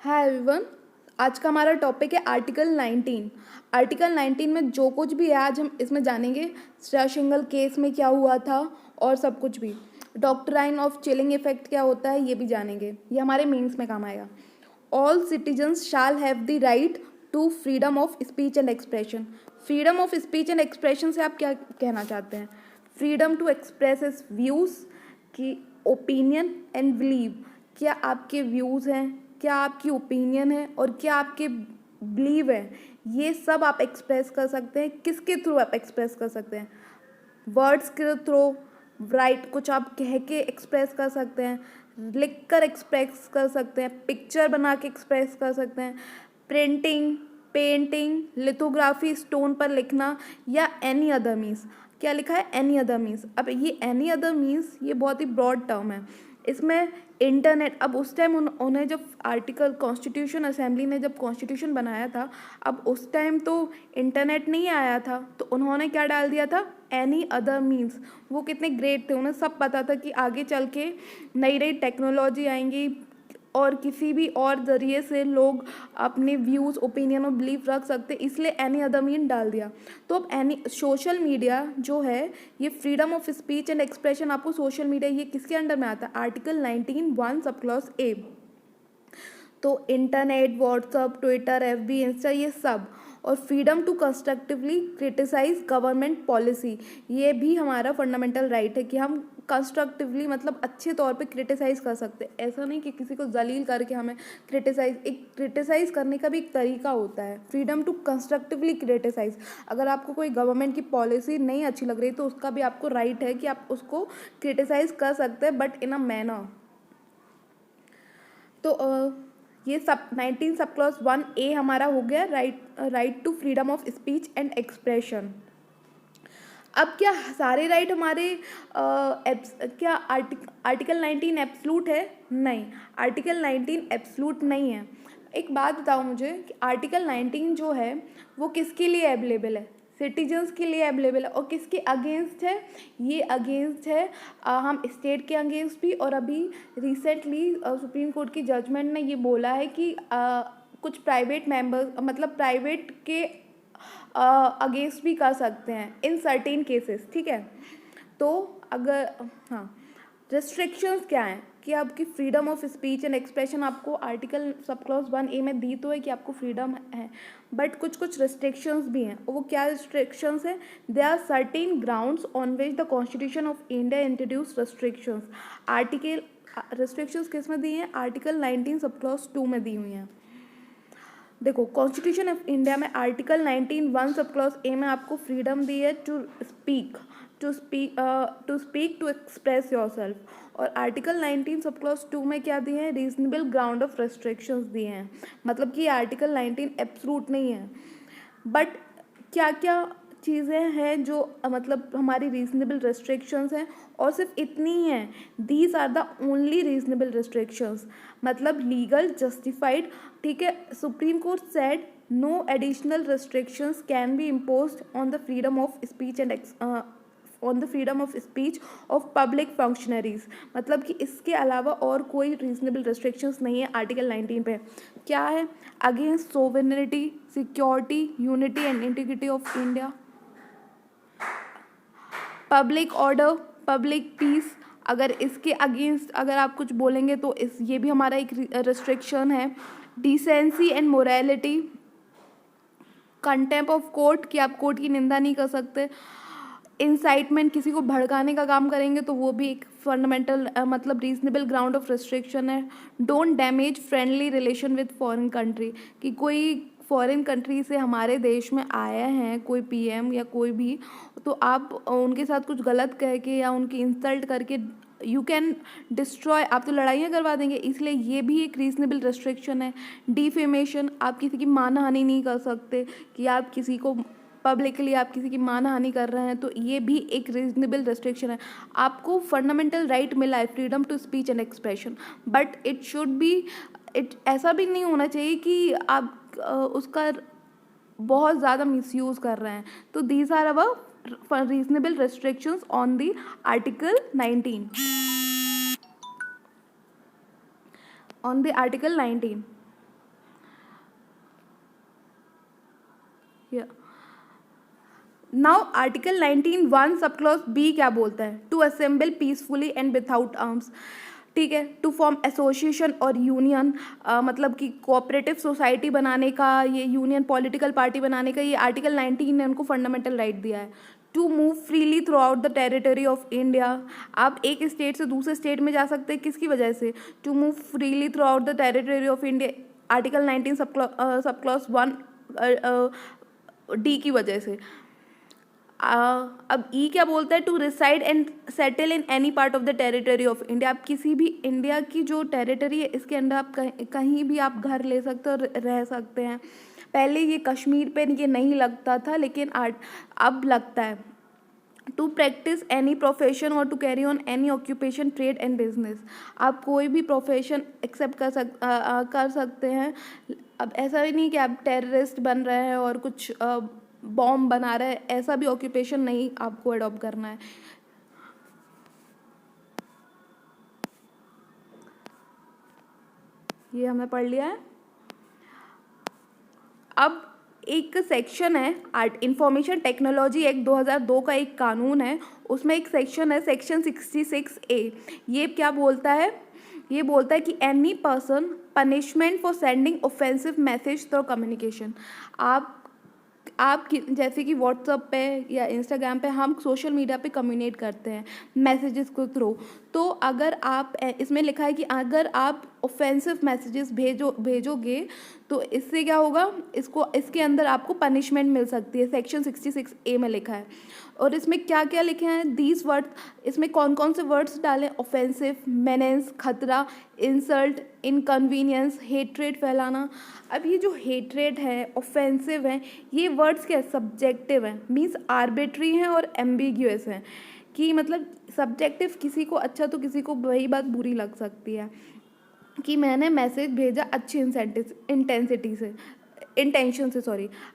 Hi everyone. आज का हमारा टॉपिक है आर्टिकल 19। आर्टिकल 19 में जो कुछ भी है आज हम इसमें जानेंगे। स्ट्राशिंगल केस में क्या हुआ था और सब कुछ भी। डॉक्ट्राइन ऑफ चिलिंग इफेक्ट क्या होता है ये भी जानेंगे, ये हमारे मेंस में काम आएगा। All citizens shall have the right to freedom of speech and expression. Freedom of speech and expression से आप क्या कहना चाहते हैं? Freedom to express his views की ओपिनियन एंड बिलीव। क्या आपके व्यूज़ हैं, क्या आपकी ओपिनियन है और क्या आपके बिलीव है, ये सब आप एक्सप्रेस कर सकते हैं। किसके थ्रू आप एक्सप्रेस कर सकते हैं? वर्ड्स के थ्रू, राइट, कुछ आप कह के एक्सप्रेस कर सकते हैं, लिख कर एक्सप्रेस कर सकते हैं, पिक्चर बना के एक्सप्रेस कर सकते हैं, प्रिंटिंग, पेंटिंग, लिथोग्राफी, स्टोन पर लिखना या एनी अदर मीन्स। क्या लिखा है? Any other means. अब ये एनी अदर मीन्स ये बहुत ही ब्रॉड टर्म है। इसमें इंटरनेट, अब उस टाइम उन्हें जब आर्टिकल कॉन्स्टिट्यूशन असेंबली ने जब कॉन्स्टिट्यूशन बनाया था, अब उस टाइम तो इंटरनेट नहीं आया था, तो उन्होंने क्या डाल दिया था? Any other means. वो कितने ग्रेट थे, उन्हें सब पता था कि आगे चल के नई नई टेक्नोलॉजी आएंगी और किसी भी और ज़रिए से लोग अपने व्यूज़, ओपिनियन और बिलीफ रख सकते, इसलिए एनी अदर मीन डाल दिया। तो अब एनी सोशल मीडिया जो है, ये freedom of speech and expression, आपको सोशल मीडिया ये किसके अंडर में आता है? Article 19(1) sub clause A. तो internet, WhatsApp, Twitter, FB, Insta, ये सब। और freedom to constructively criticize government policy, ये भी हमारा फंडामेंटल राइट है कि हम कंस्ट्रक्टिवली मतलब अच्छे तौर पे क्रिटिसाइज़ कर सकते हैं। ऐसा नहीं कि किसी को जलील करके हमें क्रिटिसाइज़, एक क्रिटिसाइज़ करने का भी एक तरीका होता है। फ्रीडम टू कंस्ट्रक्टिवली क्रिटिसाइज़, अगर आपको कोई गवर्नमेंट की पॉलिसी नहीं अच्छी लग रही तो उसका भी आपको राइट है कि आप उसको क्रिटिसाइज़ कर सकते हैं, बट इन अ मैनर। तो ये सब 19 सब क्लॉज 1A हमारा हो गया, right to freedom of speech and expression. अब क्या सारे राइट हमारे क्या आर्टिकल 19 एब्सलूट है? नहीं, आर्टिकल 19 एब्सलूट नहीं है। एक बात बताओ मुझे कि आर्टिकल 19 जो है वो किसके लिए अवेलेबल है? सिटीजन्स के लिए अवेलेबल है। और किसके अगेंस्ट है? ये अगेंस्ट है हम स्टेट के अगेंस्ट भी। और अभी रिसेंटली सुप्रीम कोर्ट की जजमेंट ने ये बोला है कि कुछ प्राइवेट मेंबर्स, मतलब प्राइवेट के अगेंस्ट भी कर सकते हैं इन सर्टेन केसेस। ठीक है, तो अगर हाँ, रिस्ट्रिक्शंस क्या हैं कि आपकी freedom of speech and expression आपको आर्टिकल सब क्लॉज 1A में दी तो है कि आपको फ्रीडम है, बट कुछ कुछ रिस्ट्रिक्शंस भी हैं। और वो क्या रिस्ट्रिक्शंस हैं? They are certain grounds on which the constitution of India introduce restrictions. Article restrictions किस में दी हैं? आर्टिकल 19 सब क्लॉज 2 में दी हुई हैं। देखो, कॉन्स्टिट्यूशन ऑफ इंडिया में आर्टिकल 19(1) सब क्लॉज ए में आपको फ्रीडम दी है to speak, to express yourself. और आर्टिकल 19 सब क्लॉज 2 में क्या दिए हैं? रीजनेबल ग्राउंड ऑफ रेस्ट्रिक्शंस दिए हैं। मतलब कि आर्टिकल 19 एब्सोल्यूट नहीं है, बट क्या क्या चीज़ें हैं जो मतलब हमारी रीजनेबल रेस्ट्रिक्शंस हैं, और सिर्फ इतनी ही हैं। These are the only reasonable restrictions, मतलब लीगल जस्टिफाइड। ठीक है, supreme court said no additional restrictions can be imposed on the freedom of speech and on the freedom of speech of public functionaries. मतलब कि इसके अलावा और कोई reasonable restrictions नहीं है आर्टिकल 19 पे। क्या है? Against sovereignty, security, unity and integrity of India, public order, public piece. अगर इसके अगेंस्ट अगर आप कुछ बोलेंगे तो ये भी हमारा एक रिस्ट्रिक्शन है। Decency and morality, contempt of court, कि आप कोर्ट की निंदा नहीं कर सकते। इंसाइटमेंट, किसी को भड़काने का काम करेंगे तो वो भी एक फंडामेंटल मतलब रीजनेबल ग्राउंड ऑफ रिस्ट्रिक्शन है। Don't damage friendly relation with foreign country, कि कोई फॉरेन कंट्री से हमारे देश में आया है कोई पीएम या कोई भी, तो आप उनके साथ कुछ गलत कह के या उनकी इंसल्ट करके यू कैन डिस्ट्रॉय, आप तो लड़ाइयाँ करवा देंगे, इसलिए ये भी एक रीजनेबल रेस्ट्रिक्शन है। डिफेमेशन, आप किसी की मानहानि नहीं कर सकते, कि आप किसी को पब्लिकली आप किसी की मानहानि कर रहे हैं, तो ये भी एक रीजनेबल रेस्ट्रिक्शन है। आपको फंडामेंटल राइट मिला है freedom to speech and expression, but it should be, it ऐसा भी नहीं होना चाहिए कि आप उसका बहुत ज़्यादा मिसयूज़ कर रहे हैं। तो these are our reasonable restrictions on the article 19, on the article 19। Now article 19(1) sub clause B क्या बोलता है? To assemble peacefully and without arms, ठीक है। टू फॉर्म एसोसिएशन और यूनियन, मतलब कि कोऑपरेटिव सोसाइटी बनाने का, ये यूनियन पॉलिटिकल पार्टी बनाने का, ये आर्टिकल 19 ने उनको फंडामेंटल राइट दिया है। To move freely throughout the territory of India, आप एक स्टेट से दूसरे स्टेट में जा सकते हैं, किसकी वजह से? To move freely throughout the territory of India, article 19 sub clause 1 D की वजह से। अब ई क्या बोलता है? To reside and settle in any part of the territory of India, आप किसी भी इंडिया की जो टेरिटरी है इसके अंदर आप कहीं भी आप घर ले सकते हो और रह सकते हैं। पहले ये कश्मीर पे ये नहीं लगता था, लेकिन अब लगता है। टू प्रैक्टिस एनी प्रोफेशन और to carry on any occupation, trade and business, आप कोई भी प्रोफेशन एक्सेप्ट कर सकते हैं। अब ऐसा भी नहीं कि आप टेररिस्ट बन रहे हैं और कुछ बॉम्ब बना रहे हैं, ऐसा भी ऑक्यूपेशन नहीं आपको अडॉप्ट करना है। ये हमने पढ़ लिया है। अब एक सेक्शन है इंफॉर्मेशन टेक्नोलॉजी एक्ट 2002 का एक कानून है, उसमें एक सेक्शन है सेक्शन 66A। ये क्या बोलता है? ये बोलता है कि any person punishment for sending offensive message through communication, आप जैसे कि व्हाट्सएप पे या इंस्टाग्राम पे हम सोशल मीडिया पे कम्युनिकेट करते हैं मैसेजेस के थ्रू, तो अगर आप इसमें लिखा है कि अगर आप ऑफेंसिव मैसेजेस भेजोगे तो इससे क्या होगा, इसके अंदर आपको पनिशमेंट मिल सकती है, सेक्शन 66A में लिखा है। और इसमें क्या क्या लिखे हैं दीज वर्ड्स, इसमें कौन कौन से वर्ड्स डालें? ऑफेंसिव, मेनेंस, खतरा, इंसल्ट, इनकन्वीनियंस, हेट्रेड फैलाना। अब ये जो हेट्रेड है, ऑफेंसिव है, ये वर्ड्स क्या सब्जेक्टिव हैं, मीन्स आर्बिट्री हैं और एम्बिग्यूअस हैं, कि मतलब सब्जेक्टिव किसी को अच्छा तो किसी को वही बात बुरी लग सकती है कि मैंने मैसेज भेजा अच्छी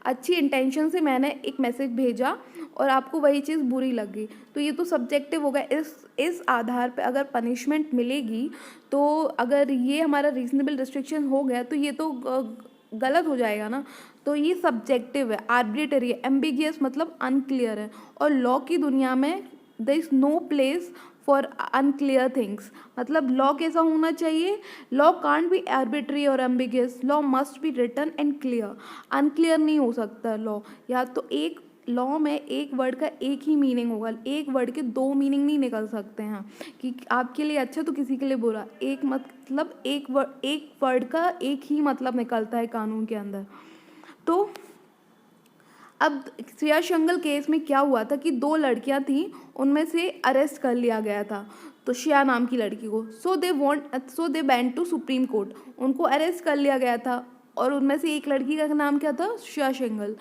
अच्छी इंटेंशन से मैंने एक मैसेज भेजा और आपको वही चीज़ बुरी लगी, तो ये तो सब्जेक्टिव हो गया। इस आधार पे अगर पनिशमेंट मिलेगी तो अगर ये हमारा रीजनेबल रिस्ट्रिक्शन हो गया तो ये तो गलत हो जाएगा ना। तो ये सब्जेक्टिव है, आर्बिट्रेरी है, एम्बिगियस मतलब अनक्लियर है। और लॉ की दुनिया में there is no place for unclear things, मतलब लॉ कैसा होना चाहिए? लॉ कांट बी आर्बिट्री और ambiguous, law must be written and clear. Unclear नहीं हो सकता लॉ, या तो एक लॉ में एक वर्ड का एक ही मीनिंग होगा, एक वर्ड के दो मीनिंग नहीं निकल सकते हैं कि आपके लिए अच्छा तो किसी के लिए बुरा, एक वर्ड का एक ही मतलब निकलता है कानून के अंदर। तो अब श्रेया शंगल केस में क्या हुआ था कि 2 लड़कियां थीं, उनमें से अरेस्ट कर लिया गया था तो श्रेया नाम की लड़की को। So they went to supreme court, उनको अरेस्ट कर लिया गया था और उनमें से एक लड़की का नाम क्या था? Shreya Singhal,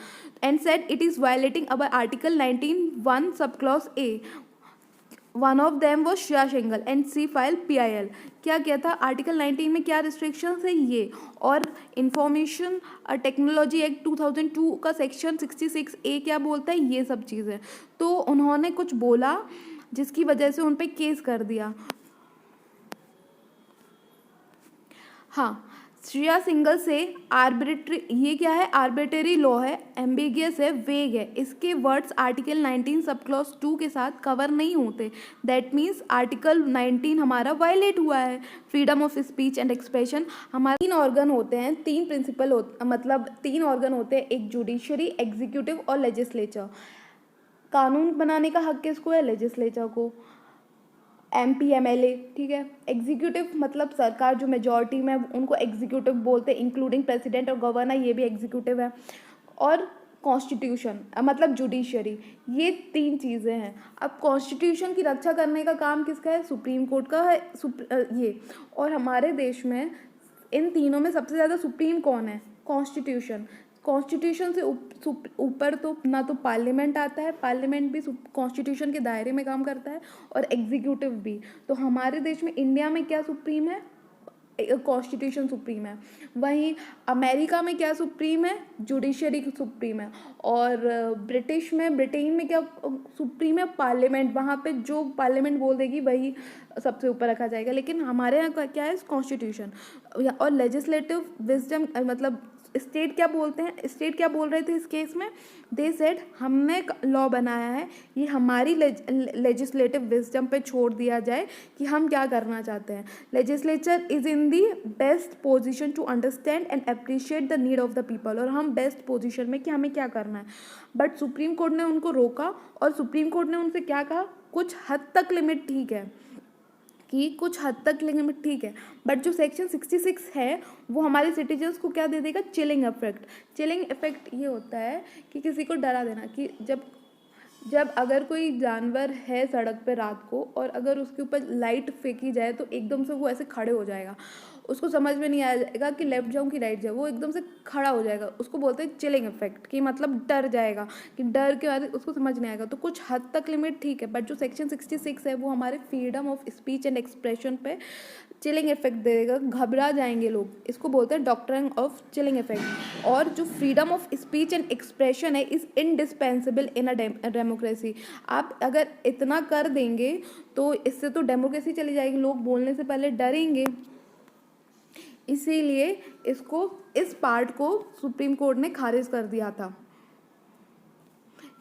and said it is violating our article 19(1) sub clause A. One of them was Shreya Singhal and she file PIL। क्या किया था? आर्टिकल 19 में क्या रिस्ट्रिक्शंस है ये, और इंफॉर्मेशन टेक्नोलॉजी एक्ट 2002 का सेक्शन 66A क्या बोलता है, ये सब चीज़ें। तो उन्होंने कुछ बोला जिसकी वजह से उन पर केस कर दिया। हाँ, श्रेया सिंगल से आर्बिट्री, ये क्या है? आर्बिट्रेरी लॉ है, एम्बिगियस है, वेग है, इसके वर्ड्स आर्टिकल 19 सब क्लॉज 2 के साथ कवर नहीं होते। दैट मीन्स आर्टिकल 19 हमारा वायलेट हुआ है। Freedom of speech and expression, हमारे 3 ऑर्गन होते हैं, 3 प्रिंसिपल मतलब 3 ऑर्गन होते हैं, एक जुडिशरी, एग्जीक्यूटिव और लेजिस्लेचर। कानून बनाने का हक किसको है? लेजिस्लेचर को, MP MLA, ठीक है। एग्जीक्यूटिव मतलब सरकार जो मेजॉरिटी में उनको एग्जीक्यूटिव बोलते हैं, इंक्लूडिंग प्रेसिडेंट और गवर्नर, ये भी एग्जीक्यूटिव है। और कॉन्स्टिट्यूशन मतलब जुडिशरी, ये 3 चीज़ें हैं। अब कॉन्स्टिट्यूशन की रक्षा करने का काम किसका है? सुप्रीम कोर्ट का है। ये, और हमारे देश में इन तीनों में सबसे ज़्यादा सुप्रीम कौन है? कॉन्स्टिट्यूशन। कॉन्स्टिट्यूशन से ऊपर तो ना तो पार्लियामेंट आता है, पार्लियामेंट भी कॉन्स्टिट्यूशन के दायरे में काम करता है, और एग्जीक्यूटिव भी। तो हमारे देश में, इंडिया में क्या सुप्रीम है? कॉन्स्टिट्यूशन सुप्रीम है। वहीं अमेरिका में क्या सुप्रीम है? जुडिशरी सुप्रीम है। और ब्रिटेन में क्या सुप्रीम है? पार्लियामेंट। वहाँ पे जो पार्लियामेंट बोल देगी वही सबसे ऊपर रखा जाएगा। लेकिन हमारे यहाँ क्या है? कॉन्स्टिट्यूशन। और लेजिस्लेटिव विजडम मतलब स्टेट क्या बोलते हैं, स्टेट क्या बोल रहे थे इस केस में, दे सेड हमने लॉ बनाया है, ये हमारी लेजिस्लेटिव विजडम पे छोड़ दिया जाए कि हम क्या करना चाहते हैं। Legislature is in the best position to understand and appreciate the need of the people, और हम बेस्ट पोजिशन में कि हमें क्या करना है। बट सुप्रीम कोर्ट ने उनको रोका, और सुप्रीम कोर्ट ने उनसे क्या कहा, कुछ हद तक लिमिट ठीक है, कि कुछ हद तक लिमिट ठीक है, बट जो सेक्शन 66 है वो हमारे सिटीजन्स को क्या दे देगा, चिलिंग इफेक्ट। चिलिंग इफेक्ट ये होता है कि किसी को डरा देना, कि जब अगर कोई जानवर है सड़क पे रात को, और अगर उसके ऊपर लाइट फेंकी जाए तो एकदम से वो ऐसे खड़े हो जाएगा, उसको समझ में नहीं आएगा कि लेफ्ट जाऊँ कि राइट जाऊँ, वो एकदम से खड़ा हो जाएगा, उसको बोलते हैं चिलिंग इफेक्ट, कि मतलब डर जाएगा, कि डर के बाद उसको समझ नहीं आएगा। तो कुछ हद तक लिमिट ठीक है, बट जो सेक्शन 66 है वो हमारे freedom of speech and expression पे चिलिंग इफेक्ट देगा, घबरा जाएंगे लोग, इसको बोलते हैं डॉक्ट्रिन ऑफ चिलिंग इफेक्ट। और जो freedom of speech and expression है is indispensable in a democracy. आप अगर इतना कर देंगे तो इससे तो डेमोक्रेसी चली जाएगी, लोग बोलने से पहले डरेंगे। इसीलिए इस पार्ट को सुप्रीम कोर्ट ने खारिज कर दिया था,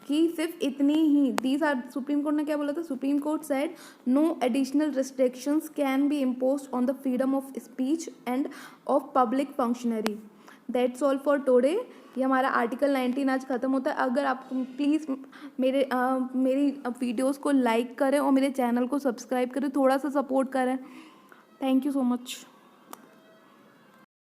कि सिर्फ इतनी ही सुप्रीम कोर्ट ने क्या बोला था, supreme court said no additional restrictions can be imposed on the freedom of speech and of public functionary. That's all for today. ये हमारा आर्टिकल 19 आज ख़त्म होता है। अगर आप प्लीज़ मेरी वीडियोज़ को लाइक करें और मेरे चैनल को सब्सक्राइब करें, थोड़ा सा सपोर्ट करें। Thank you so much.